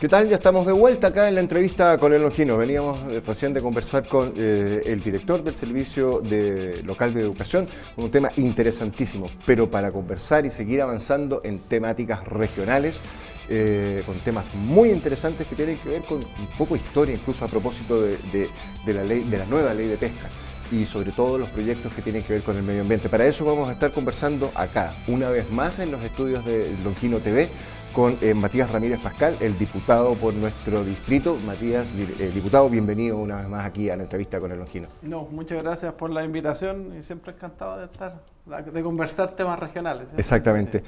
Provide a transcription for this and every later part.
¿Qué tal? Ya estamos de vuelta acá en la entrevista con el Longino. Veníamos recién de conversar con el director del Servicio Local de Educación, con un tema interesantísimo, pero para conversar y seguir avanzando en temáticas regionales, con temas muy interesantes que tienen que ver con un poco historia, incluso a propósito de la nueva ley de pesca y sobre todo los proyectos que tienen que ver con el medio ambiente. Para eso vamos a estar conversando acá, una vez más en los estudios de Longino TV, con Matías Ramírez Pascal, el diputado por nuestro distrito. Matías, diputado, bienvenido una vez más aquí a la entrevista con el Longino. No, muchas gracias por la invitación y siempre encantado de conversar temas regionales. Exactamente.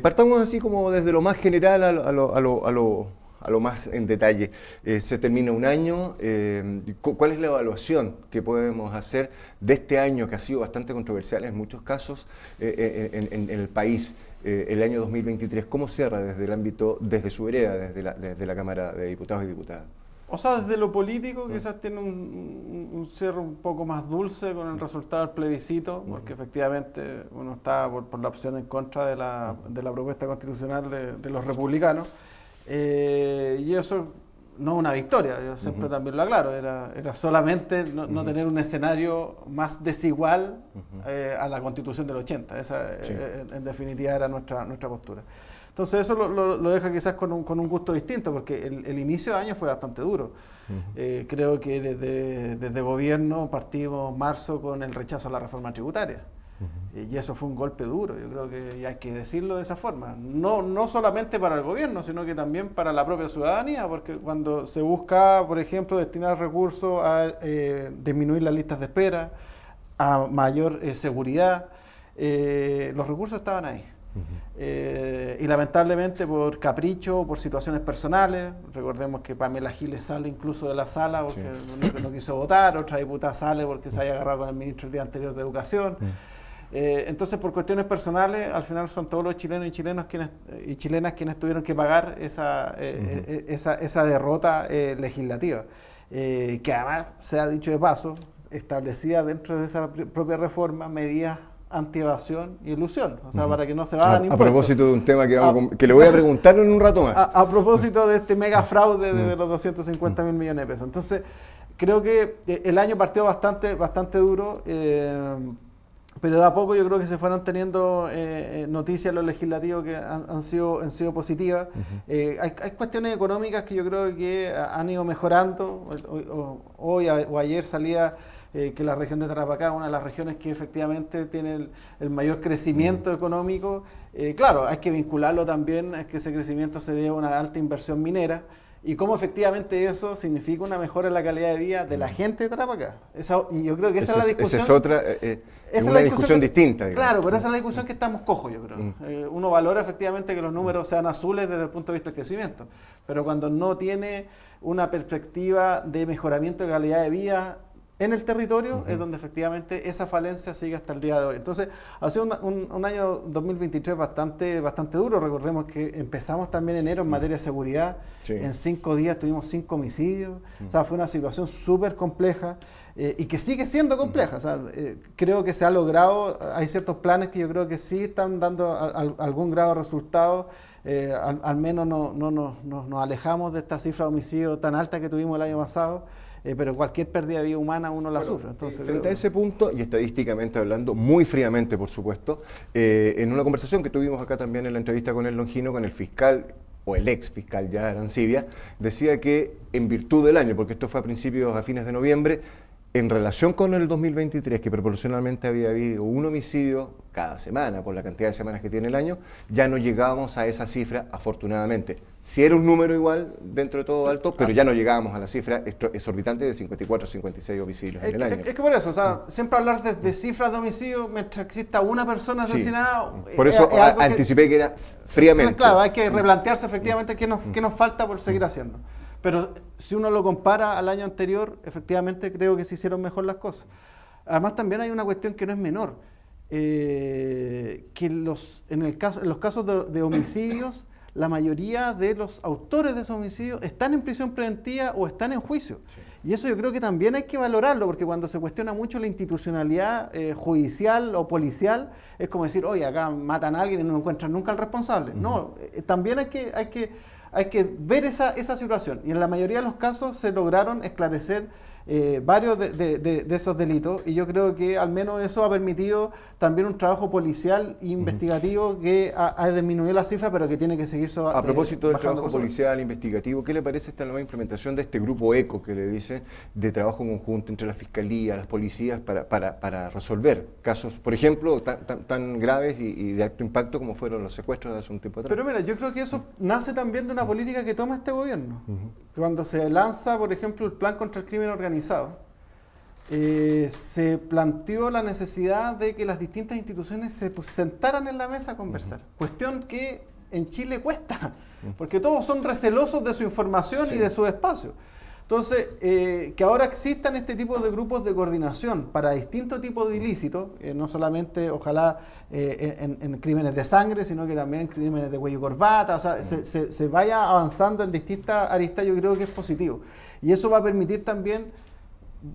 Partamos así como desde lo más general a lo más en detalle. Se termina un año. ¿Cuál es la evaluación que podemos hacer de este año que ha sido bastante controversial en muchos casos en el país? El año 2023, ¿cómo cierra desde el ámbito, desde su vereda, desde la Cámara de Diputados y Diputadas? O sea, desde lo político quizás tiene un cierre un poco más dulce con el resultado del plebiscito, porque efectivamente uno está por la opción en contra de la propuesta constitucional de los republicanos, y eso no es una victoria, yo siempre también lo aclaro, era solamente no tener un escenario más desigual a la Constitución del 80, esa en definitiva era nuestra postura. Entonces eso lo deja quizás con un gusto distinto, porque el inicio de año fue bastante duro. Creo que desde gobierno partimos marzo con el rechazo a la reforma tributaria. Y eso fue un golpe duro, yo creo que hay que decirlo de esa forma. No solamente para el gobierno, sino que también para la propia ciudadanía, porque cuando se busca, por ejemplo, destinar recursos a disminuir las listas de espera, a mayor seguridad, los recursos estaban ahí. Y lamentablemente por capricho, por situaciones personales, recordemos que Pamela Giles sale incluso de la sala porque no quiso votar, otra diputada sale porque se haya agarrado con el ministro el día anterior de Educación. Entonces, por cuestiones personales, al final son todos los chilenos y chilenas quienes tuvieron que pagar esa derrota legislativa, que además, se ha dicho de paso, establecía dentro de esa propia reforma medidas anti-evasión y elusión, o sea, para que no se vayan impuestos. A propósito de un tema que le voy a preguntar en un rato más. A propósito de este mega fraude de los 250.000 millones de pesos. Entonces, creo que el año partió bastante duro, pero de a poco yo creo que se fueron teniendo noticias en lo legislativo que han sido positivas. Hay cuestiones económicas que yo creo que han ido mejorando. Hoy o ayer salía que la región de Tarapacá es una de las regiones que efectivamente tiene el mayor crecimiento económico. Claro, hay que vincularlo también a que ese crecimiento se debe a una alta inversión minera, y cómo efectivamente eso significa una mejora en la calidad de vida de la gente de Tarapacá. Y yo creo que esa es la discusión. Esa es otra, una discusión distinta. Digamos. Claro, pero esa es la discusión que estamos cojos, yo creo. Uno valora efectivamente que los números sean azules desde el punto de vista del crecimiento, pero cuando no tiene una perspectiva de mejoramiento de calidad de vida en el territorio, es donde efectivamente esa falencia sigue hasta el día de hoy. Entonces, ha sido un año 2023 bastante duro. Recordemos que empezamos también enero en materia de seguridad. En 5 días tuvimos 5 homicidios. O sea, fue una situación súper compleja y que sigue siendo compleja. O sea, creo que se ha logrado, hay ciertos planes que yo creo que sí están dando algún grado de resultado. Al menos nos alejamos de esta cifra de homicidio tan alta que tuvimos el año pasado. Pero cualquier pérdida de vida humana uno la sufre. Entonces, frente a ese punto, y estadísticamente hablando, muy fríamente por supuesto, en una conversación que tuvimos acá también en la entrevista con el Longino, con el fiscal, o el ex fiscal ya Arancibia, decía que en virtud del año, porque esto fue a fines de noviembre, en relación con el 2023, que proporcionalmente había habido un homicidio cada semana, por la cantidad de semanas que tiene el año, ya no llegábamos a esa cifra, afortunadamente. Sí era un número igual, dentro de todo alto, pero ya no llegábamos a la cifra exorbitante de 54 o 56 homicidios en el año. Es que por eso, o sea, siempre hablar de cifras de homicidio mientras exista una persona asesinada... Por eso anticipé que era fríamente. Claro, hay que replantearse efectivamente qué nos falta por seguir haciendo. Pero si uno lo compara al año anterior, efectivamente creo que se hicieron mejor las cosas. Además también hay una cuestión que no es menor, que en los casos de homicidios, la mayoría de los autores de esos homicidios están en prisión preventiva o están en juicio. Y eso yo creo que también hay que valorarlo, porque cuando se cuestiona mucho la institucionalidad judicial o policial, es como decir, oye, acá matan a alguien y no encuentran nunca al responsable. No, también hay que hay que ver esa situación. Y en la mayoría de los casos se lograron esclarecer varios de esos delitos, y yo creo que al menos eso ha permitido también un trabajo policial e investigativo que ha disminuido la cifra, pero que tiene que seguir A propósito del trabajo policial policial investigativo, ¿qué le parece esta nueva implementación de este grupo ECO que le dice de trabajo conjunto entre la Fiscalía, las policías para resolver casos, por ejemplo, tan graves y de alto impacto como fueron los secuestros de hace un tiempo atrás? Pero mira, yo creo que eso nace también de una política que toma este gobierno. Cuando se lanza, por ejemplo, el plan contra el crimen organizado, se planteó la necesidad de que las distintas instituciones se sentaran en la mesa a conversar. Cuestión que en Chile cuesta, porque todos son recelosos de su información y de su espacio. Entonces, que ahora existan este tipo de grupos de coordinación para distintos tipos de ilícitos, no solamente, ojalá, en crímenes de sangre, sino que también en crímenes de cuello y corbata, o sea, se vaya avanzando en distintas aristas, yo creo que es positivo. Y eso va a permitir también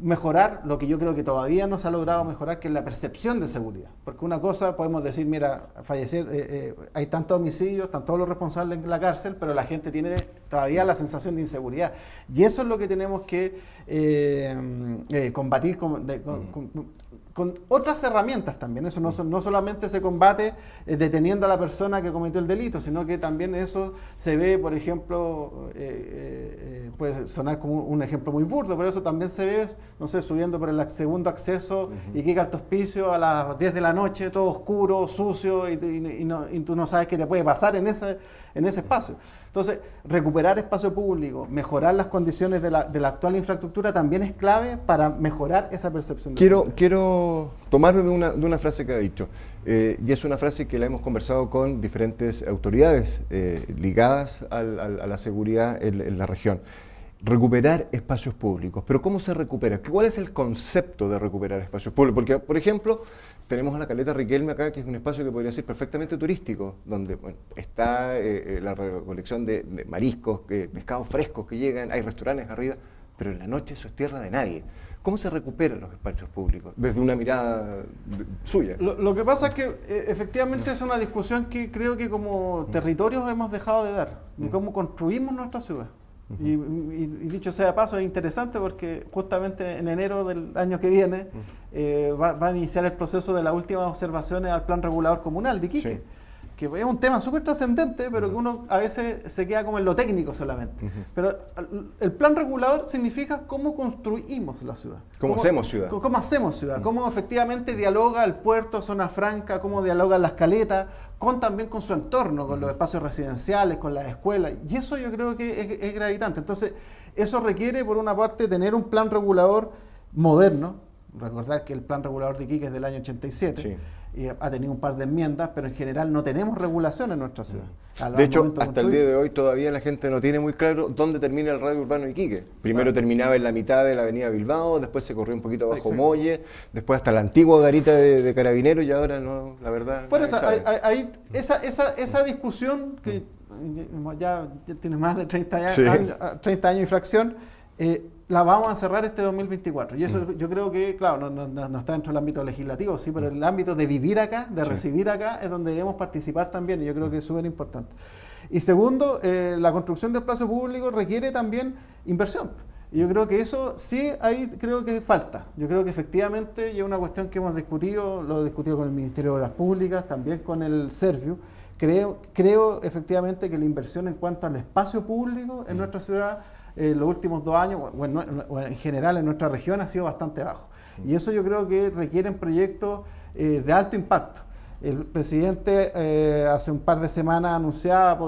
mejorar lo que yo creo que todavía no se ha logrado mejorar, que es la percepción de seguridad. Porque una cosa podemos decir, mira, fallecer, hay tantos homicidios, están todos los responsables en la cárcel, pero la gente tiene todavía la sensación de inseguridad. Y eso es lo que tenemos que combatir con otras herramientas también. Eso no solamente se combate deteniendo a la persona que cometió el delito, sino que también eso se ve, por ejemplo, puede sonar como un ejemplo muy burdo, pero eso también se ve, no sé, subiendo por el segundo acceso Iquique Alto Hospicio a las 10 de la noche, todo oscuro, sucio, y tú no sabes qué te puede pasar en ese espacio. Entonces, recuperar espacio público, mejorar las condiciones de la actual infraestructura también es clave para mejorar esa percepción. Quiero tomarme de una frase que ha dicho, y es una frase que la hemos conversado con diferentes autoridades ligadas a la seguridad en la región. Recuperar espacios públicos. ¿Pero cómo se recupera? ¿Cuál es el concepto de recuperar espacios públicos? Porque, por ejemplo, tenemos a la Caleta Riquelme acá, que es un espacio que podría ser perfectamente turístico, donde está la recolección de mariscos, pescados frescos que llegan, hay restaurantes arriba, pero en la noche eso es tierra de nadie. ¿Cómo se recuperan los espacios públicos? Desde una mirada suya. Lo que pasa es que efectivamente es una discusión que creo que como territorios hemos dejado de dar, de cómo construimos nuestra ciudad. Y dicho sea de paso, es interesante porque justamente en enero del año que viene va a iniciar el proceso de las últimas observaciones al Plan Regulador Comunal de Iquique, que es un tema súper trascendente, pero que uno a veces se queda como en lo técnico solamente. Pero el plan regulador significa cómo construimos la ciudad. ¿Cómo hacemos ciudad? ¿Cómo hacemos ciudad? ¿Cómo efectivamente dialoga el puerto, zona franca, cómo dialogan las caletas, también con su entorno, con los espacios residenciales, con las escuelas? Y eso yo creo que es gravitante. Entonces, eso requiere, por una parte, tener un plan regulador moderno. Recordar que el plan regulador de Iquique es del año 87. Sí. Y ha tenido un par de enmiendas, pero en general no tenemos regulación en nuestra ciudad. De hecho, hasta el día de hoy todavía la gente no tiene muy claro dónde termina el radio urbano de Iquique. Primero terminaba en la mitad de la avenida Bilbao, después se corrió un poquito abajo Molle, después hasta la antigua garita de Carabineros, y ahora no, la verdad. Por eso, esa discusión que ya tiene más de 30 años y fracción, la vamos a cerrar este 2024. Y eso yo creo que, claro, no está dentro del ámbito legislativo, sí, pero el ámbito de vivir acá, de residir acá, es donde debemos participar también, y yo creo que es súper importante. Y segundo, la construcción del espacio público requiere también inversión. Y yo creo que eso sí, ahí creo que falta. Yo creo que efectivamente, y es una cuestión que hemos discutido, lo he discutido con el Ministerio de Obras Públicas, también con el Serviu. Creo efectivamente que la inversión en cuanto al espacio público en nuestra ciudad, los últimos 2 años, o en general en nuestra región, ha sido bastante bajo. Y eso yo creo que requieren proyectos de alto impacto. El presidente hace un par de semanas anunciaba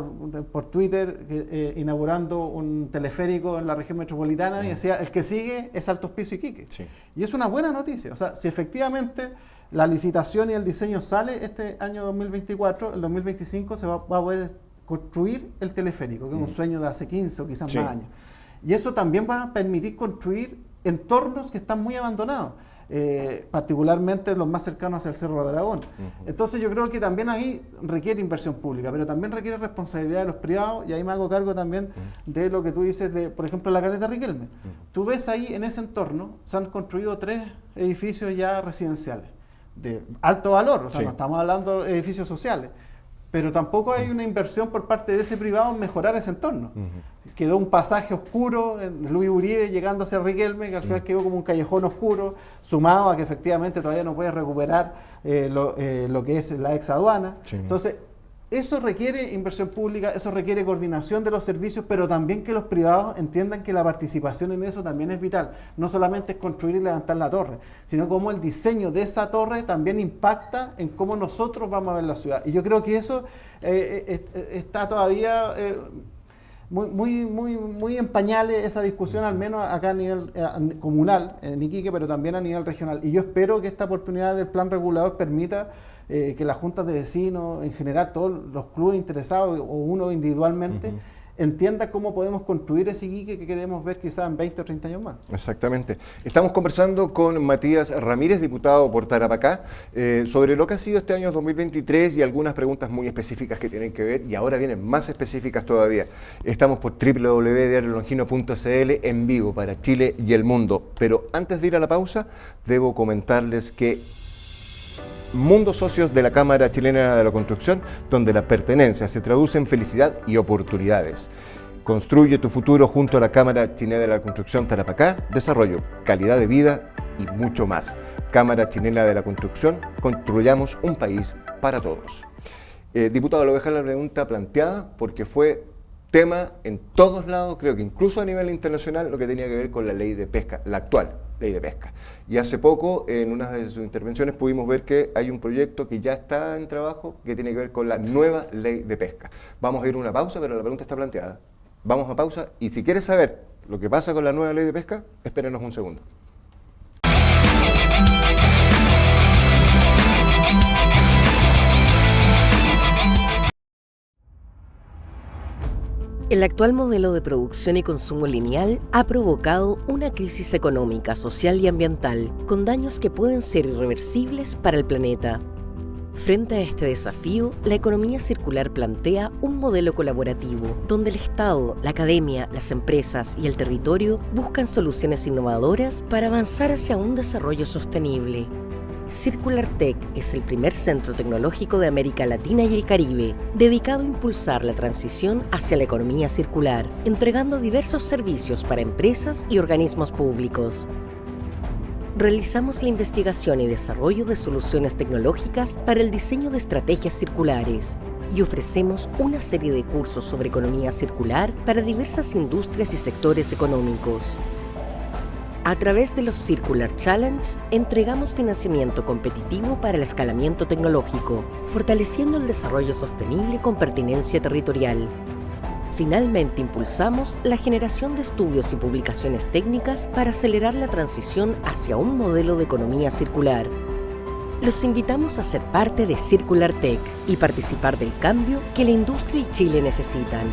por Twitter inaugurando un teleférico en la región metropolitana y decía, el que sigue es Alto Hospicio Iquique. Sí. Y es una buena noticia. O sea, si efectivamente la licitación y el diseño sale este año 2024, el 2025 se va a poder construir el teleférico, que es un sueño de hace 15 o quizás más años. Y eso también va a permitir construir entornos que están muy abandonados, particularmente los más cercanos hacia el Cerro de Aragón. Entonces yo creo que también ahí requiere inversión pública, pero también requiere responsabilidad de los privados, y ahí me hago cargo también de lo que tú dices de, por ejemplo, la Caleta Riquelme. Tú ves ahí en ese entorno, se han construido 3 edificios ya residenciales, de alto valor, o sea, no estamos hablando de edificios sociales, pero tampoco hay una inversión por parte de ese privado en mejorar ese entorno. Quedó un pasaje oscuro en Luis Uribe llegando hacia Riquelme, que al final quedó como un callejón oscuro, sumado a que efectivamente todavía no puede recuperar lo que es la ex aduana. Sí. Entonces, eso requiere inversión pública, eso requiere coordinación de los servicios, pero también que los privados entiendan que la participación en eso también es vital. No solamente es construir y levantar la torre, sino cómo el diseño de esa torre también impacta en cómo nosotros vamos a ver la ciudad. Y yo creo que eso está todavía muy en pañales, esa discusión, al menos acá a nivel comunal, en Iquique, pero también a nivel regional. Y yo espero que esta oportunidad del plan regulador permita que las juntas de vecinos, en general todos los clubes interesados o uno individualmente, entienda cómo podemos construir ese Iquique que queremos ver quizás en 20 o 30 años más. Exactamente. Estamos conversando con Matías Ramírez, diputado por Tarapacá, sobre lo que ha sido este año 2023 y algunas preguntas muy específicas que tienen que ver, y ahora vienen más específicas todavía. Estamos por www.diariolongino.cl en vivo para Chile y el mundo. Pero antes de ir a la pausa, debo comentarles que Mundo Socios de la Cámara Chilena de la Construcción, donde la pertenencia se traduce en felicidad y oportunidades. Construye tu futuro junto a la Cámara Chilena de la Construcción Tarapacá, desarrollo, calidad de vida y mucho más. Cámara Chilena de la Construcción, construyamos un país para todos. Diputado, le voy a dejar la pregunta planteada porque fue tema en todos lados, creo que incluso a nivel internacional, lo que tenía que ver con la ley de pesca, la actual ley de pesca. Y hace poco, en una de sus intervenciones, pudimos ver que hay un proyecto que ya está en trabajo que tiene que ver con la nueva ley de pesca. Vamos a ir a una pausa, pero la pregunta está planteada. Vamos a pausa y si quieres saber lo que pasa con la nueva ley de pesca, espérenos un segundo. El actual modelo de producción y consumo lineal ha provocado una crisis económica, social y ambiental, con daños que pueden ser irreversibles para el planeta. Frente a este desafío, la economía circular plantea un modelo colaborativo, donde el Estado, la academia, las empresas y el territorio buscan soluciones innovadoras para avanzar hacia un desarrollo sostenible. Circular Tech es el primer centro tecnológico de América Latina y el Caribe, dedicado a impulsar la transición hacia la economía circular, entregando diversos servicios para empresas y organismos públicos. Realizamos la investigación y desarrollo de soluciones tecnológicas para el diseño de estrategias circulares y ofrecemos una serie de cursos sobre economía circular para diversas industrias y sectores económicos. A través de los Circular Challenge, entregamos financiamiento competitivo para el escalamiento tecnológico, fortaleciendo el desarrollo sostenible con pertinencia territorial. Finalmente, impulsamos la generación de estudios y publicaciones técnicas para acelerar la transición hacia un modelo de economía circular. Los invitamos a ser parte de Circular Tech y participar del cambio que la industria y Chile necesitan.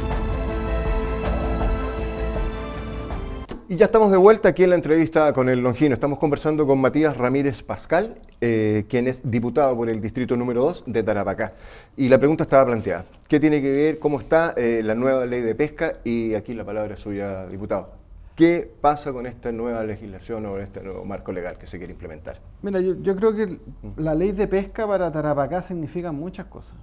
Y ya estamos de vuelta aquí en la entrevista con el Longino. Estamos conversando con Matías Ramírez Pascal, quien es diputado por el distrito número 2 de Tarapacá. Y la pregunta estaba planteada. ¿Qué tiene que ver, cómo está la nueva ley de pesca? Y aquí la palabra es suya, diputado. ¿Qué pasa con esta nueva legislación o con este nuevo marco legal que se quiere implementar? Mira, yo creo que la ley de pesca para Tarapacá significa muchas cosas.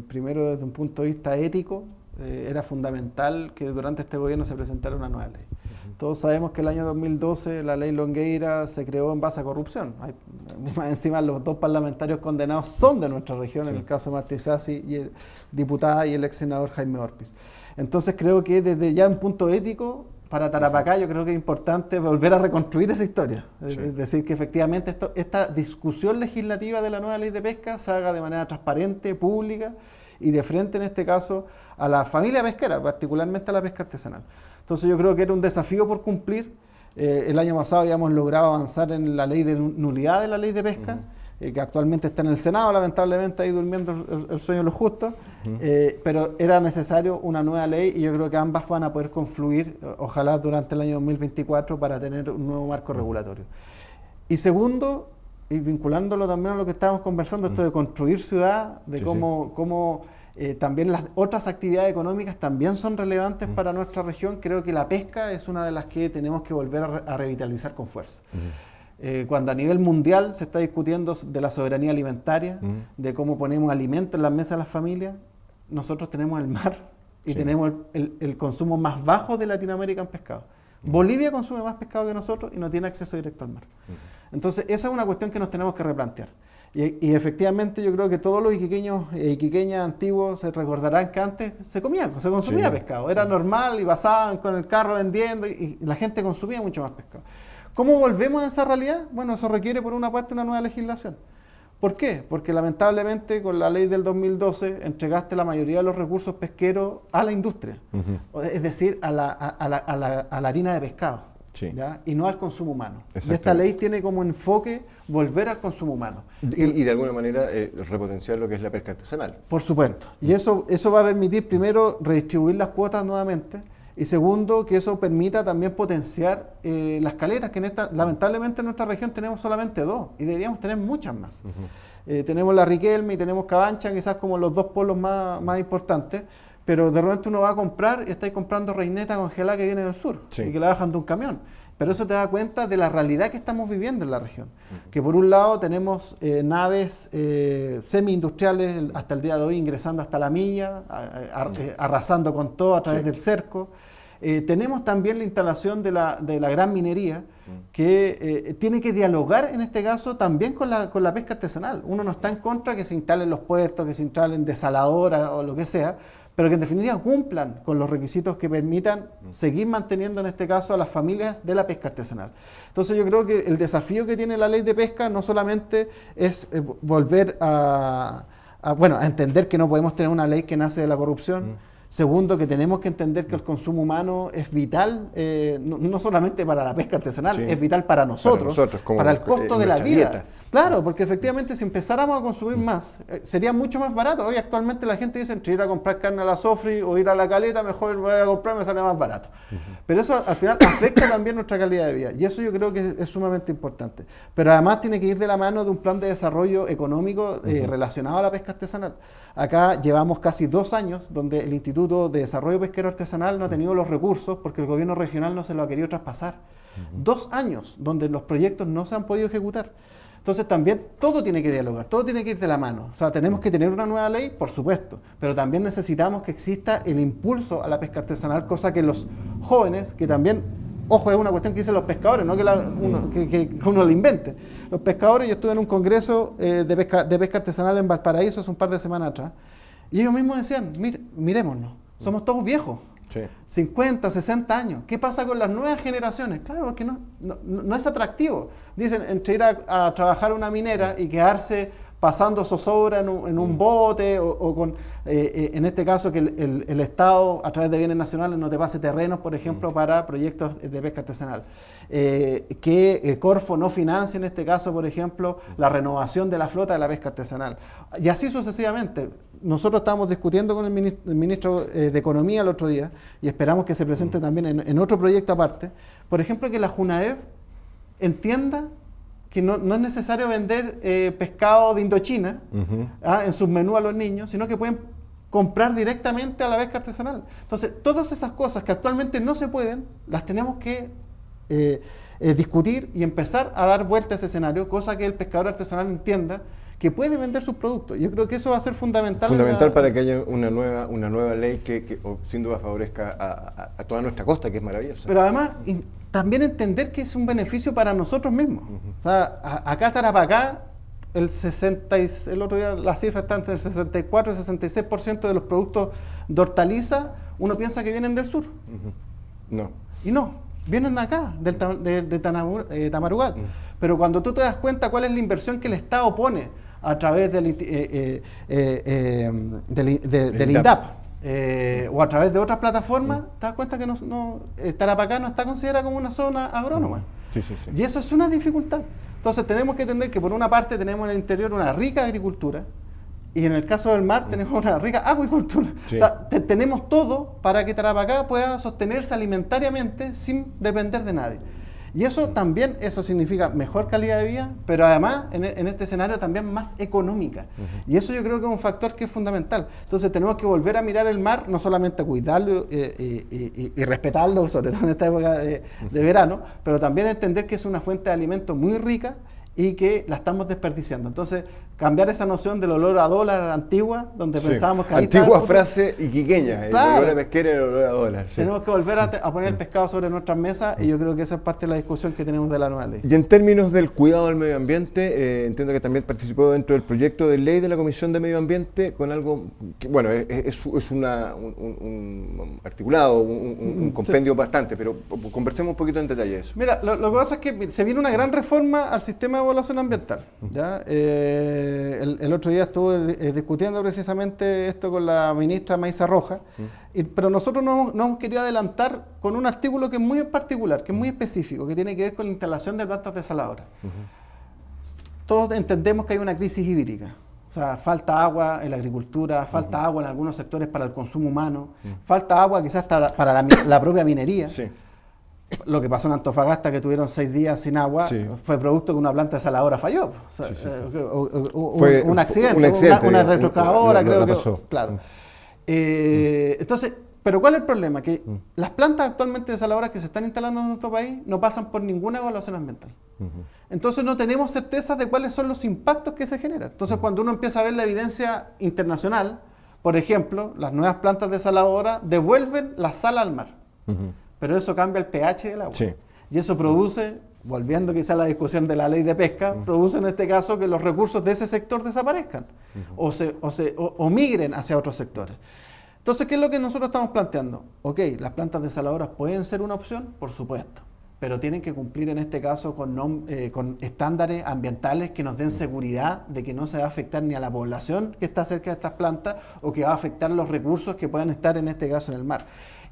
Primero, desde un punto de vista ético, era fundamental que durante este gobierno se presentara una nueva ley. Todos sabemos que el año 2012 la ley Longueira se creó en base a corrupción. Más encima los dos parlamentarios condenados son de nuestra región, en el caso de Martí Sassi, y el diputada y el ex senador Jaime Orpiz. Entonces creo que desde ya un punto ético, para Tarapacá yo creo que es importante volver a reconstruir esa historia. Sí. Es decir, que efectivamente esta discusión legislativa de la nueva ley de pesca se haga de manera transparente, pública y de frente en este caso a la familia pesquera, particularmente a la pesca artesanal. Entonces yo creo que era un desafío por cumplir. El año pasado habíamos logrado avanzar en la ley de nulidad de la ley de pesca, que actualmente está en el Senado, lamentablemente ahí durmiendo el sueño de los justos, pero era necesario una nueva ley y yo creo que ambas van a poder confluir, ojalá durante el año 2024, para tener un nuevo marco regulatorio. Y segundo, y vinculándolo también a lo que estábamos conversando, esto de construir ciudad, de cómo también las otras actividades económicas también son relevantes para nuestra región. Creo que la pesca es una de las que tenemos que volver a revitalizar con fuerza. Cuando a nivel mundial se está discutiendo de la soberanía alimentaria, de cómo ponemos alimentos en las mesas de las familias, nosotros tenemos el mar y tenemos el consumo más bajo de Latinoamérica en pescado. Bolivia consume más pescado que nosotros y no tiene acceso directo al mar. Entonces, esa es una cuestión que nos tenemos que replantear. Y efectivamente yo creo que todos los iquiqueños e iquiqueñas antiguos se recordarán que antes se consumía pescado. Era normal y pasaban con el carro vendiendo y la gente consumía mucho más pescado. ¿Cómo volvemos a esa realidad? Bueno, eso requiere por una parte una nueva legislación. ¿Por qué? Porque lamentablemente con la ley del 2012 entregaste la mayoría de los recursos pesqueros a la industria, es decir, a la harina de pescado, ¿ya? Y no al consumo humano. Y esta ley tiene como enfoque volver al consumo humano. Y de alguna manera repotenciar lo que es la pesca artesanal. Por supuesto. Y eso va a permitir primero redistribuir las cuotas nuevamente. Y segundo, que eso permita también potenciar las caletas, que lamentablemente en nuestra región tenemos solamente 2 y deberíamos tener muchas más. Tenemos la Riquelme y tenemos Cabancha, quizás como los 2 polos más importantes, pero de repente uno va a comprar y estáis comprando reineta congelada que viene del sur y que la bajan de un camión. Pero eso te da cuenta de la realidad que estamos viviendo en la región. Que por un lado tenemos naves semi-industriales hasta el día de hoy ingresando hasta la milla, arrasando con todo a través del cerco. Tenemos también la instalación de la gran minería que tiene que dialogar en este caso también con la pesca artesanal. Uno no está en contra que se instalen los puertos, que se instalen desaladoras o lo que sea, pero que en definitiva cumplan con los requisitos que permitan seguir manteniendo en este caso a las familias de la pesca artesanal. Entonces yo creo que el desafío que tiene la ley de pesca no solamente es volver a entender que no podemos tener una ley que nace de la corrupción. Segundo, que tenemos que entender que el consumo humano es vital, no solamente para la pesca artesanal, es vital para nosotros para el costo de la vida. Dieta. Claro, porque efectivamente si empezáramos a consumir más, sería mucho más barato. Hoy actualmente la gente dice entre ir a comprar carne a la Sofri o ir a la Caleta, mejor voy a comprar, me sale más barato. Pero eso al final afecta también nuestra calidad de vida y eso yo creo que es sumamente importante. Pero además tiene que ir de la mano de un plan de desarrollo económico relacionado a la pesca artesanal. Acá llevamos casi 2 años donde el Instituto de Desarrollo Pesquero Artesanal no ha tenido los recursos porque el gobierno regional no se lo ha querido traspasar. 2 años donde los proyectos no se han podido ejecutar. Entonces también todo tiene que dialogar, todo tiene que ir de la mano. O sea, tenemos que tener una nueva ley, por supuesto, pero también necesitamos que exista el impulso a la pesca artesanal, cosa que los jóvenes, que también, ojo, es una cuestión que dicen los pescadores, no que uno lo invente. Los pescadores, yo estuve en un congreso de pesca artesanal en Valparaíso hace un par de semanas atrás, y ellos mismos decían, mirémonos, somos todos viejos. 50, 60 años. ¿Qué pasa con las nuevas generaciones? Claro, porque no es atractivo. Dicen, entre ir a trabajar una minera y quedarse pasando zozobra en un bote o con, en este caso, que el Estado, a través de bienes nacionales, no te pase terrenos, por ejemplo, para proyectos de pesca artesanal. Que Corfo no financie, en este caso, por ejemplo, la renovación de la flota de la pesca artesanal. Y así sucesivamente. Nosotros estábamos discutiendo con el ministro de Economía el otro día y esperamos que se presente también en otro proyecto aparte. Por ejemplo, que la Junaev entienda que no es necesario vender pescado de Indochina en sus menús a los niños, sino que pueden comprar directamente a la pesca artesanal. Entonces, todas esas cosas que actualmente no se pueden, las tenemos que discutir y empezar a dar vuelta a ese escenario, cosa que el pescador artesanal entienda que puede vender sus productos. Yo creo que eso va a ser fundamental. Fundamental para que haya una nueva ley que sin duda favorezca a toda nuestra costa, que es maravillosa. Pero además, también entender que es un beneficio para nosotros mismos. O sea, acá Tarapacá, el otro día la cifra está entre el 64 y el 66% de los productos de hortaliza, uno piensa que vienen del sur. No. Y no, vienen acá, de Tamarugal. Pero cuando tú te das cuenta cuál es la inversión que el Estado pone a través del INDAP o a través de otras plataformas, te das cuenta que Tarapacá no está considerada como una zona agrónoma. Y eso es una dificultad. Entonces tenemos que entender que por una parte tenemos en el interior una rica agricultura y en el caso del mar tenemos una rica acuicultura. O sea, tenemos todo para que Tarapacá pueda sostenerse alimentariamente sin depender de nadie. Y eso también, eso significa mejor calidad de vida, pero además en este escenario también más económica. Y eso yo creo que es un factor que es fundamental. Entonces tenemos que volver a mirar el mar, no solamente a cuidarlo y respetarlo, sobre todo en esta época de verano, pero también entender que es una fuente de alimento muy rica y que la estamos desperdiciando. Entonces, cambiar esa noción del olor a dólar antigua, donde pensábamos que ahí antigua frase iquiqueña, claro, el olor a pesquera y el olor a dólar. Sí. Tenemos que volver a poner el pescado sobre nuestras mesas y yo creo que esa es parte de la discusión que tenemos de la nueva ley. Y en términos del cuidado del medio ambiente, entiendo que también participó dentro del proyecto de ley de la Comisión de Medio Ambiente con algo que, bueno, es un articulado, un compendio bastante, pero conversemos un poquito en detalle de eso. Mira, lo que pasa es que se viene una gran reforma al sistema de evaluación ambiental, ¿ya? El otro día estuve discutiendo precisamente esto con la ministra Maísa Rojas, pero nosotros no hemos querido adelantar con un artículo que es muy particular, que es muy específico, que tiene que ver con la instalación de plantas desaladoras. Todos entendemos que hay una crisis hídrica. O sea, falta agua en la agricultura, falta agua en algunos sectores para el consumo humano, falta agua quizás para la propia minería. Sí. Lo que pasó en Antofagasta, que tuvieron 6 días sin agua, fue producto de que una planta desaladora falló. O sea, fue un accidente, una retroexcavadora, creo que pasó. Claro. Entonces, pero ¿cuál es el problema? Que las plantas actualmente desaladoras que se están instalando en nuestro país no pasan por ninguna evaluación ambiental. Entonces no tenemos certeza de cuáles son los impactos que se generan. Entonces cuando uno empieza a ver la evidencia internacional, por ejemplo, las nuevas plantas desaladoras devuelven la sal al mar. Pero eso cambia el pH del agua. Sí. Y eso produce, volviendo quizá a la discusión de la ley de pesca, produce en este caso que los recursos de ese sector desaparezcan o migren hacia otros sectores. Entonces, ¿qué es lo que nosotros estamos planteando? Ok, las plantas desaladoras pueden ser una opción, por supuesto, pero tienen que cumplir en este caso con estándares ambientales que nos den seguridad de que no se va a afectar ni a la población que está cerca de estas plantas o que va a afectar los recursos que puedan estar en este caso en el mar.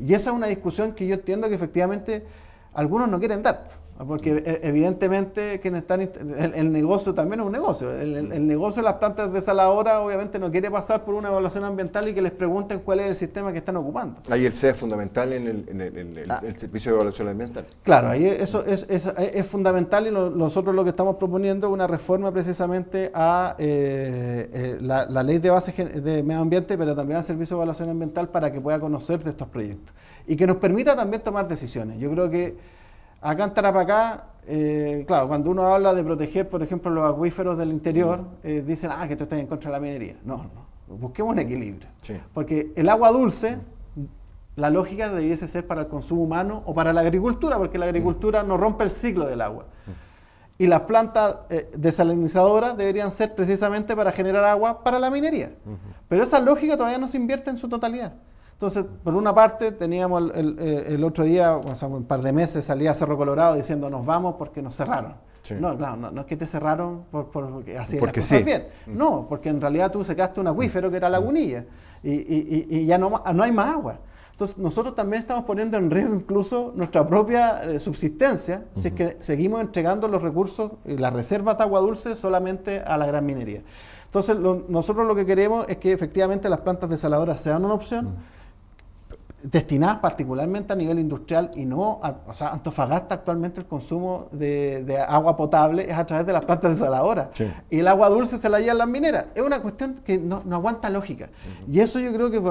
Y esa es una discusión que yo entiendo que efectivamente algunos no quieren dar, porque evidentemente quienes están, el negocio también es un negocio. El negocio de las plantas desaladoras obviamente no quiere pasar por una evaluación ambiental y que les pregunten cuál es el sistema que están ocupando. Ahí el CEA es fundamental en el servicio de evaluación ambiental. Claro, ahí eso es fundamental y nosotros lo que estamos proponiendo es una reforma precisamente a la ley de bases de medio ambiente, pero también al servicio de evaluación ambiental para que pueda conocer de estos proyectos y que nos permita también tomar decisiones. Yo creo que acá en Tarapacá, claro, cuando uno habla de proteger, por ejemplo, los acuíferos del interior, dicen, que tú estás en contra de la minería. No, busquemos un equilibrio. Sí. Porque el agua dulce, la lógica debiese ser para el consumo humano o para la agricultura, porque la agricultura no rompe el ciclo del agua. Y las plantas desalinizadoras deberían ser precisamente para generar agua para la minería. Pero esa lógica todavía no se invierte en su totalidad. Entonces, por una parte, teníamos el otro día, o sea, un par de meses, salía a Cerro Colorado diciendo nos vamos porque nos cerraron. Sí. No, claro, no es que te cerraron porque así las cosas bien. No, porque en realidad tú secaste un acuífero que era Lagunilla y ya no hay más agua. Entonces, nosotros también estamos poniendo en riesgo incluso nuestra propia subsistencia si es que seguimos entregando los recursos y las reservas de agua dulce solamente a la gran minería. Entonces, nosotros lo que queremos es que efectivamente las plantas desaladoras sean una opción, destinadas particularmente a nivel industrial y no, o sea, Antofagasta actualmente el consumo de agua potable es a través de las plantas desaladoras. Sí. Y el agua dulce se la llevan las mineras. Es una cuestión que no aguanta lógica. Y eso yo creo que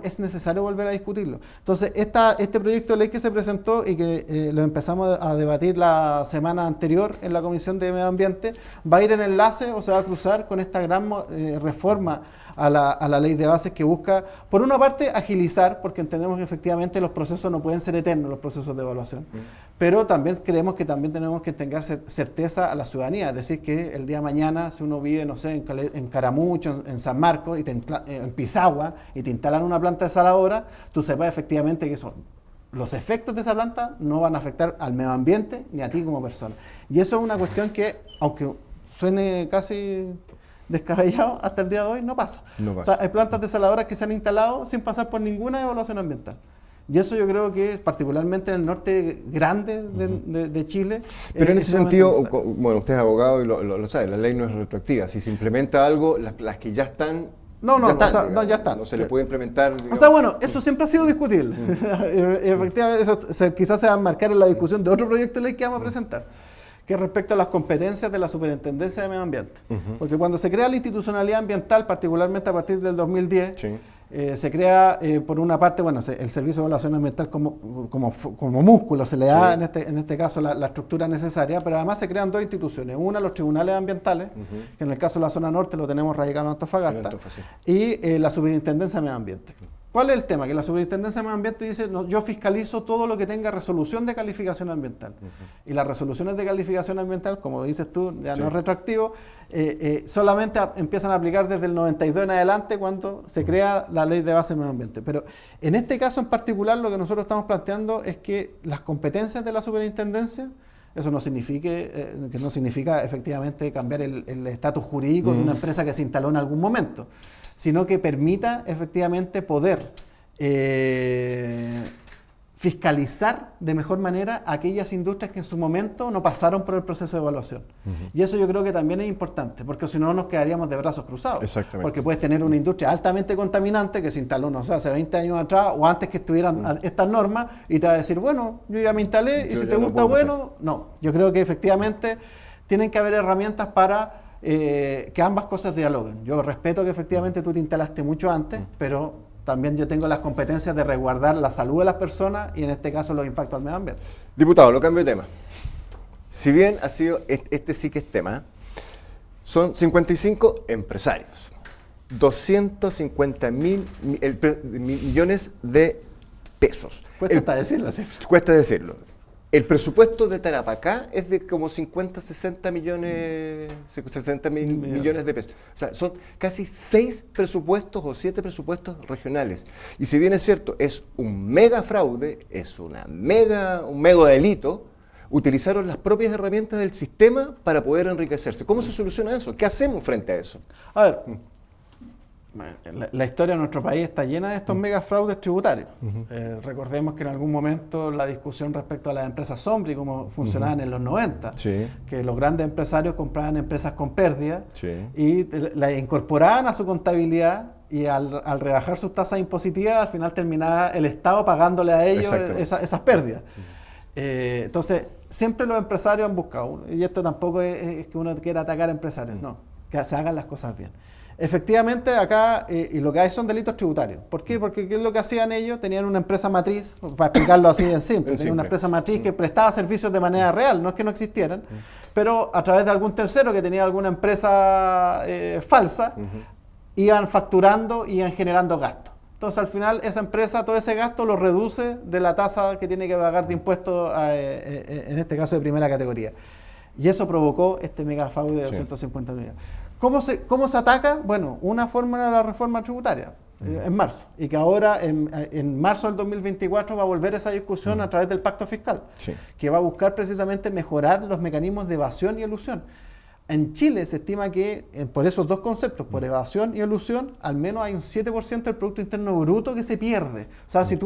es necesario volver a discutirlo. Entonces, este proyecto de ley que se presentó y que lo empezamos a debatir la semana anterior en la Comisión de Medio Ambiente, va a ir en enlace o se va a cruzar con esta gran reforma a la ley de bases que busca, por una parte, agilizar, porque entendemos que efectivamente los procesos no pueden ser eternos, los procesos de evaluación, pero también creemos que también tenemos que tener certeza a la ciudadanía, es decir, que el día de mañana, si uno vive, no sé, en Caramucho, en San Marcos, en Pisagua, y te instalan una planta desaladora, tú sepas efectivamente que los efectos de esa planta no van a afectar al medio ambiente ni a ti como persona. Y eso es una cuestión que, aunque suene casi descabellado, hasta el día de hoy no pasa. O sea, hay plantas desaladoras que se han instalado sin pasar por ninguna evaluación ambiental. Y eso yo creo que particularmente en el norte grande de Chile. Pero en ese sentido, bueno, usted es abogado y lo sabe, la ley no es retroactiva. Si se implementa algo, las que ya están No, ya están, o sea, digamos, no, ya están. no se le puede implementar. Digamos. O sea, bueno, eso siempre ha sido discutible. Efectivamente, eso quizás se va a marcar en la discusión de otro proyecto de ley que vamos a presentar, que es respecto a las competencias de la Superintendencia de Medio Ambiente. Porque cuando se crea la institucionalidad ambiental, particularmente a partir del 2010, Sí. se crea, por una parte, bueno, el Servicio de Evaluación Ambiental como músculo, se le da en este caso la estructura necesaria, pero además se crean dos instituciones. Una, los tribunales ambientales, que en el caso de la zona norte lo tenemos radicado en Antofagasta, y la Superintendencia de Medio Ambiente. ¿Cuál es el tema? Que la Superintendencia de Medio Ambiente dice, no, yo fiscalizo todo lo que tenga resolución de calificación ambiental. Y las resoluciones de calificación ambiental, como dices tú, ya no es retroactivo, solamente empiezan a aplicar desde el 92 en adelante cuando se crea la ley de base de medio ambiente. Pero en este caso en particular lo que nosotros estamos planteando es que las competencias de la superintendencia, eso no significa efectivamente cambiar el estatus jurídico de una empresa que se instaló en algún momento, sino que permita efectivamente poder fiscalizar de mejor manera aquellas industrias que en su momento no pasaron por el proceso de evaluación. Y eso yo creo que también es importante, porque si no nos quedaríamos de brazos cruzados. Exactamente. Porque puedes tener una industria altamente contaminante que se instaló, no sé, hace 20 años atrás o antes que estuvieran estas normas y te va a decir, bueno, yo ya me instalé y si te gusta, bueno, no. Yo creo que efectivamente tienen que haber herramientas para que ambas cosas dialoguen. Yo respeto que efectivamente tú te instalaste mucho antes, pero también yo tengo las competencias de resguardar la salud de las personas y en este caso los impactos al medio ambiente. Diputado, lo cambio de tema. Si bien ha sido, este sí que es tema, son 55 empresarios, 250 millones de pesos. Cuesta decirlo, sí. Cuesta decirlo. El presupuesto de Tarapacá es de como 60 millones de pesos. O sea, son casi 6 presupuestos o 7 presupuestos regionales. Y si bien es cierto, es un mega fraude, es un mega delito, utilizaron las propias herramientas del sistema para poder enriquecerse. ¿Cómo se soluciona eso? ¿Qué hacemos frente a eso? A ver, la historia de nuestro país está llena de estos mega fraudes tributarios. Recordemos que en algún momento la discusión respecto a las empresas zombie, cómo funcionaban en los 90, que los grandes empresarios compraban empresas con pérdida y las incorporaban a su contabilidad y al rebajar sus tasas impositivas, al final terminaba el Estado pagándole a ellos esas pérdidas. Entonces, siempre los empresarios han buscado, y esto tampoco es que uno quiera atacar a empresarios, no, que se hagan las cosas bien. Efectivamente, acá, y lo que hay son delitos tributarios. ¿Por qué? Porque ¿qué es lo que hacían ellos? Tenían una empresa matriz, para explicarlo así en simple, tenían una empresa matriz que prestaba servicios de manera real, no es que no existieran, pero a través de algún tercero que tenía alguna empresa falsa, iban facturando, iban generando gastos. Entonces, al final, esa empresa, todo ese gasto lo reduce de la tasa que tiene que pagar de impuestos, en este caso de primera categoría. Y eso provocó este mega fraude de 250 millones. ¿Cómo se ataca? Bueno, una forma era la reforma tributaria, en marzo, y que ahora en marzo del 2024 va a volver esa discusión a través del pacto fiscal, que va a buscar precisamente mejorar los mecanismos de evasión y elusión. En Chile se estima que por esos dos conceptos, por evasión y elusión, al menos hay un 7% del Producto Interno Bruto que se pierde. O sea, si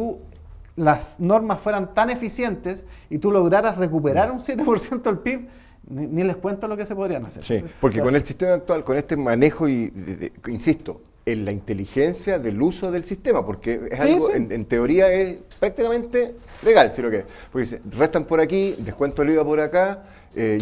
las normas fueran tan eficientes y tú lograras recuperar un 7% del PIB, ni les cuento lo que se podrían hacer. Sí, porque con el sistema actual, con este manejo, insisto, en la inteligencia del uso del sistema, porque es algo, en teoría es prácticamente legal, si lo que porque dice, restan por aquí, descuento el IVA por acá,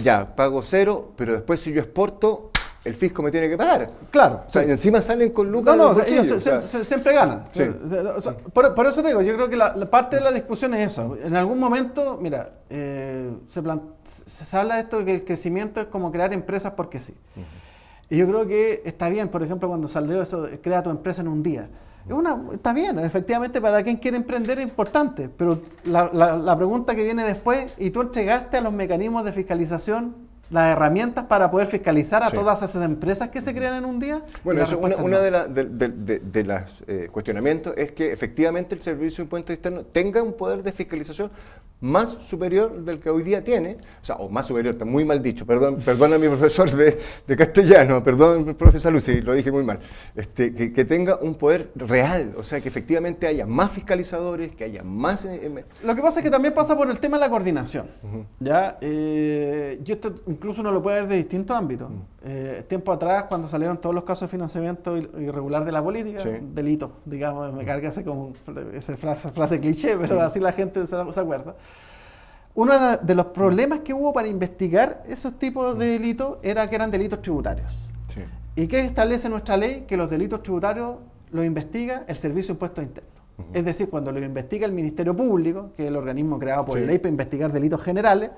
ya, pago 0, pero después si yo exporto, el fisco me tiene que pagar. Claro. O sea, encima salen con lucas. Ellos siempre ganan. Sí. O sea, por eso te digo, yo creo que la parte de la discusión es eso. En algún momento, mira, se habla de esto de que el crecimiento es como crear empresas porque sí. Y yo creo que está bien, por ejemplo, cuando salió eso, crea tu empresa en un día. Está bien, efectivamente, para quien quiere emprender es importante, pero la pregunta que viene después, ¿y tú entregaste a los mecanismos de fiscalización las herramientas para poder fiscalizar a todas esas empresas que se crean en un día? Bueno, eso, una de los cuestionamientos es que efectivamente el Servicio de Impuestos Internos tenga un poder de fiscalización más superior del que hoy día tiene, o sea, o más superior, está muy mal dicho, perdona a mi profesor de castellano, perdón, profesor Lucy, lo dije muy mal, que tenga un poder real, o sea, que efectivamente haya más fiscalizadores, que haya más... Lo que pasa es que también pasa por el tema de la coordinación, ¿ya? Yo esto incluso uno lo puede ver de distintos ámbitos. Tiempo atrás, cuando salieron todos los casos de financiamiento irregular de la política, delitos, digamos, me carga esa frase cliché, pero así la gente se acuerda. Uno de los problemas que hubo para investigar esos tipos de delitos era que eran delitos tributarios. Sí. ¿Y qué establece nuestra ley? Que los delitos tributarios los investiga el Servicio de Impuestos Internos. Es decir, cuando lo investiga el Ministerio Público, que es el organismo creado por ley para investigar delitos generales,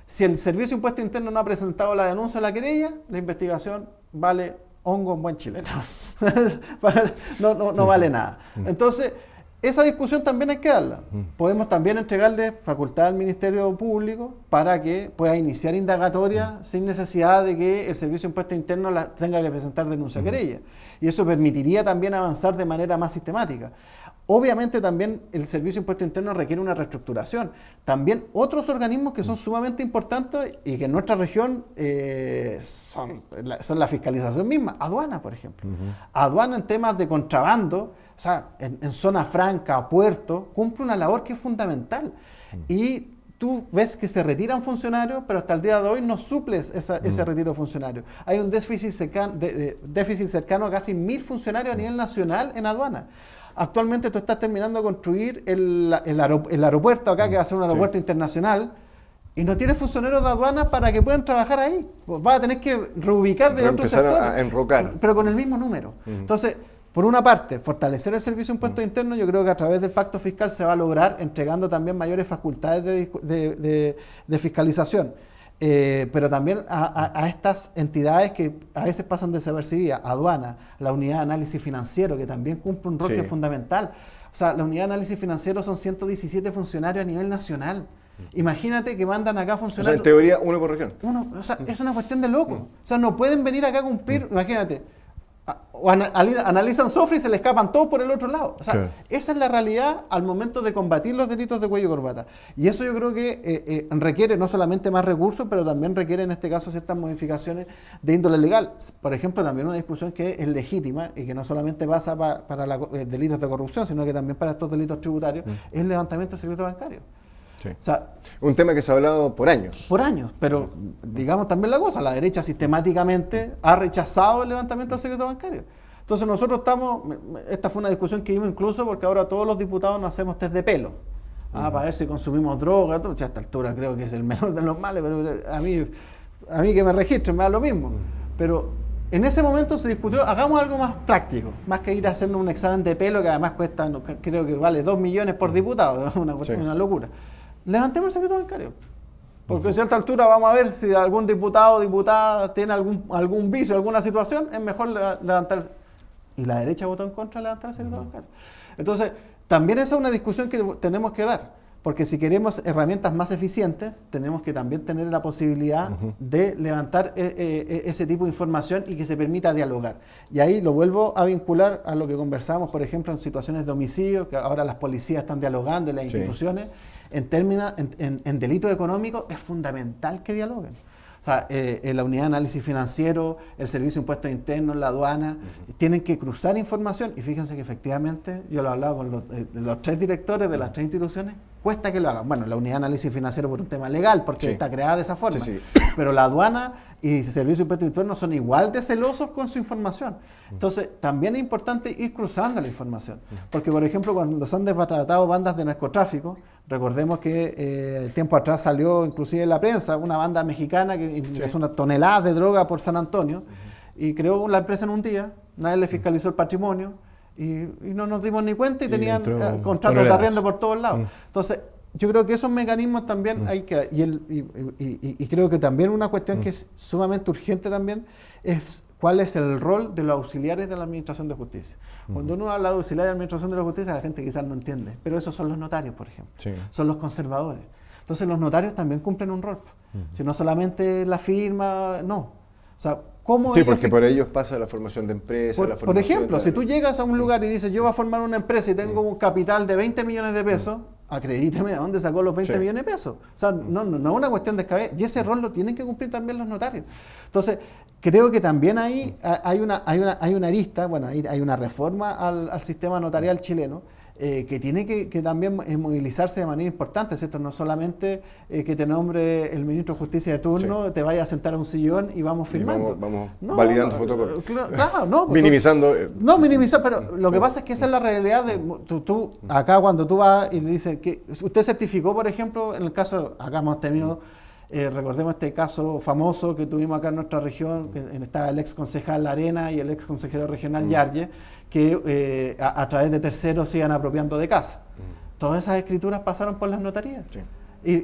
si el Servicio de Impuestos Internos no ha presentado la denuncia o la querella, la investigación vale hongo en buen chileno. no vale nada. Entonces, esa discusión también hay que darla. Podemos también entregarle facultad al Ministerio Público para que pueda iniciar indagatoria sin necesidad de que el Servicio de Impuestos Internos tenga que presentar denuncia o querella. Y eso permitiría también avanzar de manera más sistemática. Obviamente también el Servicio de Impuestos Internos requiere una reestructuración. También otros organismos que son sumamente importantes y que en nuestra región son la fiscalización misma. Aduana, por ejemplo. Aduana en temas de contrabando, o sea, en zona franca, puerto, cumple una labor que es fundamental. Y tú ves que se retiran funcionarios, pero hasta el día de hoy no suples ese retiro de funcionarios. Hay un déficit cercano a casi 1.000 funcionarios a nivel nacional en aduana. Actualmente tú estás terminando de construir el aeropuerto acá, que va a ser un aeropuerto internacional, y no tienes funcionarios de aduana para que puedan trabajar ahí. Pues vas a tener que reubicar de otros sectores. Empezar a enrocar. Pero con el mismo número. Entonces, por una parte, fortalecer el Servicio de Impuestos Internos, yo creo que a través del pacto fiscal se va a lograr entregando también mayores facultades de fiscalización. Pero también a estas entidades que a veces pasan desapercibidas, aduana, la unidad de análisis financiero, que también cumple un rol que es fundamental. O sea, la unidad de análisis financiero son 117 funcionarios a nivel nacional. Imagínate que mandan acá funcionarios. O sea, en teoría, uno por región. Es una cuestión de loco. O sea, no pueden venir acá a cumplir, imagínate. O analizan Sofri y se le escapan todos por el otro lado. O sea, esa es la realidad al momento de combatir los delitos de cuello y corbata. Y eso yo creo que requiere no solamente más recursos, pero también requiere en este caso ciertas modificaciones de índole legal. Por ejemplo, también una discusión que es legítima y que no solamente pasa para delitos de corrupción, sino que también para estos delitos tributarios, es el levantamiento de secreto bancario. Sí. O sea, un tema que se ha hablado por años. Por años, pero digamos también la cosa, la derecha sistemáticamente ha rechazado el levantamiento del secreto bancario. Entonces nosotros esta fue una discusión que vimos incluso porque ahora todos los diputados nos hacemos test de pelo, para ver si consumimos droga, a esta altura creo que es el menor de los males, pero a mí que me registren me da lo mismo. Pero en ese momento se discutió, hagamos algo más práctico, más que ir a hacernos un examen de pelo que además cuesta, creo que vale 2 millones por diputado, es una locura. Levantemos el secreto bancario. Porque a cierta altura vamos a ver si algún diputado o diputada tiene algún vicio, alguna situación, es mejor levantar. Y la derecha votó en contra de levantar el secreto bancario. Entonces, también esa es una discusión que tenemos que dar. Porque si queremos herramientas más eficientes, tenemos que también tener la posibilidad de levantar ese tipo de información y que se permita dialogar. Y ahí lo vuelvo a vincular a lo que conversamos, por ejemplo, en situaciones de homicidio, que ahora las policías están dialogando en las instituciones. En delitos económicos es fundamental que dialoguen. O sea, la unidad de análisis financiero, el Servicio de Impuestos Internos, la aduana, tienen que cruzar información. Y fíjense que efectivamente, yo lo he hablado con los 3 directores de las 3 instituciones, cuesta que lo hagan. Bueno, la unidad de análisis financiero por un tema legal, porque está creada de esa forma. Pero la aduana y el Servicio de Impuestos Internos son igual de celosos con su información. Entonces, también es importante ir cruzando la información. Porque, por ejemplo, cuando se han desbaratado bandas de narcotráfico, recordemos que tiempo atrás salió inclusive en la prensa una banda mexicana que ingresó una tonelada de droga por San Antonio y creó la empresa en un día, nadie le fiscalizó el patrimonio y no nos dimos ni cuenta y tenían contratos de arriendo por todos lados. Entonces, yo creo que esos mecanismos también hay que... Y creo que también una cuestión que es sumamente urgente también es cuál es el rol de los auxiliares de la Administración de Justicia. Cuando uno habla de auxiliares de la Administración de la Justicia, la gente quizás no entiende, pero esos son los notarios, por ejemplo. Son los conservadores. Entonces los notarios también cumplen un rol. Si no solamente la firma, no. O sea, ¿cómo porque por ellos pasa la formación de empresas, por ejemplo, si tú llegas a un lugar y dices, yo voy a formar una empresa y tengo un capital de 20 millones de pesos, acredítame de dónde sacó los 20 millones de pesos. O sea, no es una cuestión de descabellado. Y ese rol lo tienen que cumplir también los notarios. Entonces, creo que también ahí hay una arista, bueno, hay una reforma al sistema notarial chileno, que tiene que también movilizarse de manera importante, ¿cierto? No solamente que te nombre el ministro de Justicia de turno, te vaya a sentar a un sillón y vamos firmando. Vamos validando fotocopias. Claro, no. Minimizando. No, minimizar, pero lo que pasa es que esa es la realidad de tú acá cuando tú vas y le dicen que usted certificó, por ejemplo, en el caso, acá hemos tenido, recordemos este caso famoso que tuvimos acá en nuestra región, que estaba el ex concejal Arena y el ex consejero regional Yarye, que a través de terceros se iban apropiando de casa. Todas esas escrituras pasaron por las notarías. Sí.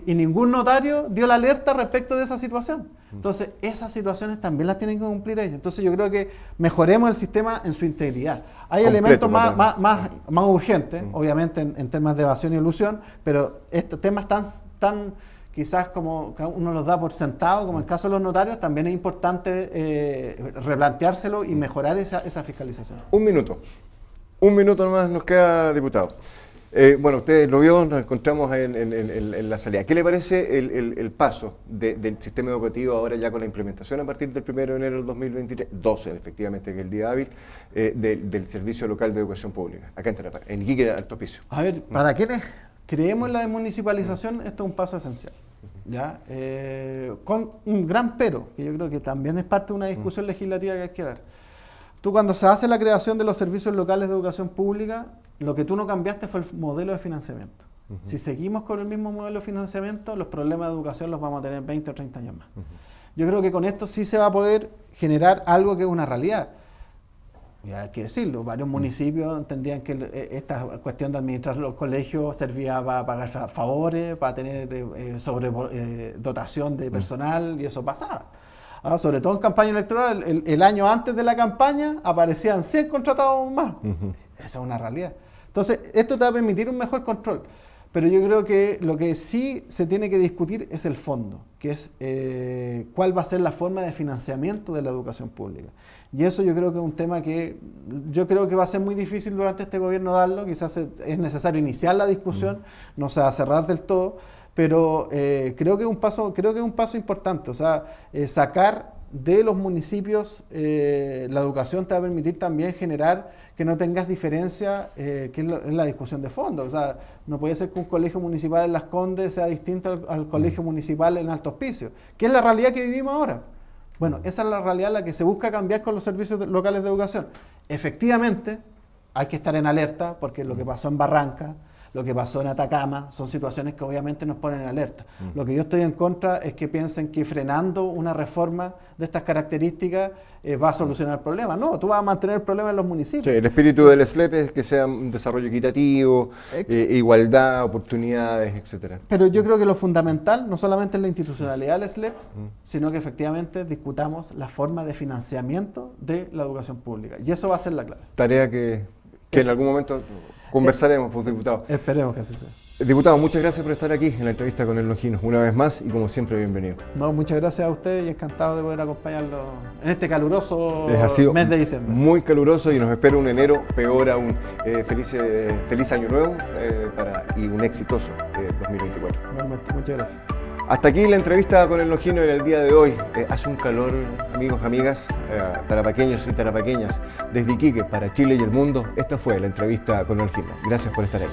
Y ningún notario dio la alerta respecto de esa situación. Entonces, esas situaciones también las tienen que cumplir ellos. Entonces, yo creo que mejoremos el sistema en su integridad. Hay elementos más urgentes, obviamente, en temas de evasión y elusión, pero estos temas tan quizás como uno los da por sentado, como en el caso de los notarios, también es importante replanteárselo y mejorar esa fiscalización. Un minuto nomás nos queda, diputado. Bueno, usted lo vio, nos encontramos en la salida. ¿Qué le parece el paso del sistema educativo ahora ya con la implementación a partir del 1 de enero del 2023, 12 efectivamente, que es el día hábil, del Servicio Local de Educación Pública, acá en Tarapacá, en Iquique, Alto Hospicio? A ver, para quienes creemos en la desmunicipalización, esto es un paso esencial, ¿ya? Con un gran pero, que yo creo que también es parte de una discusión legislativa que hay que dar. Tú cuando se hace la creación de los servicios locales de educación pública, lo que tú no cambiaste fue el modelo de financiamiento. Si seguimos con el mismo modelo de financiamiento, los problemas de educación los vamos a tener 20 o 30 años más. Yo creo que con esto sí se va a poder generar algo que es una realidad. Y hay que decirlo, varios municipios entendían que esta cuestión de administrar los colegios servía para pagar favores, para tener dotación de personal, y eso pasaba. Sobre todo en campaña electoral, el año antes de la campaña aparecían 100 contratados más. Esa es una realidad. Entonces, esto te va a permitir un mejor control. Pero yo creo que lo que sí se tiene que discutir es el fondo, que es cuál va a ser la forma de financiamiento de la educación pública. Y eso yo creo que es un tema que yo creo que va a ser muy difícil durante este gobierno darlo. Quizás es necesario iniciar la discusión, no se va a cerrar del todo, pero creo que es un paso importante. O sea, sacar de los municipios la educación te va a permitir también generar que no tengas diferencia, que es la discusión de fondo. O sea, no puede ser que un colegio municipal en Las Condes sea distinto al colegio municipal en Alto Hospicio, que es la realidad que vivimos ahora. Bueno, esa es la realidad en la que se busca cambiar con los servicios locales de educación. Efectivamente, hay que estar en alerta, porque lo que pasó en Barranca, lo que pasó en Atacama, son situaciones que obviamente nos ponen en alerta. Lo que yo estoy en contra es que piensen que frenando una reforma de estas características va a solucionar el problema. No, tú vas a mantener el problema en los municipios. Sí, el espíritu del SLEP es que sea un desarrollo equitativo, igualdad, oportunidades, etcétera. Pero yo creo que lo fundamental no solamente es la institucionalidad del SLEP, sino que efectivamente discutamos la forma de financiamiento de la educación pública. Y eso va a ser la clave. Tarea que en algún momento conversaremos, pues, diputado. Esperemos que así sea. Diputado, muchas gracias por estar aquí en la entrevista con el Longinos, una vez más, y como siempre, bienvenido. No, muchas gracias a usted y encantado de poder acompañarlo en este caluroso mes de diciembre. Muy caluroso y nos espera un enero peor aún. Feliz año nuevo y un exitoso 2024. Normalmente, muchas gracias. Hasta aquí la entrevista con el Longino en el día de hoy. Hace un calor, amigos, amigas, tarapaqueños y tarapaqueñas, desde Iquique para Chile y el mundo. Esta fue la entrevista con el Longino. Gracias por estar ahí.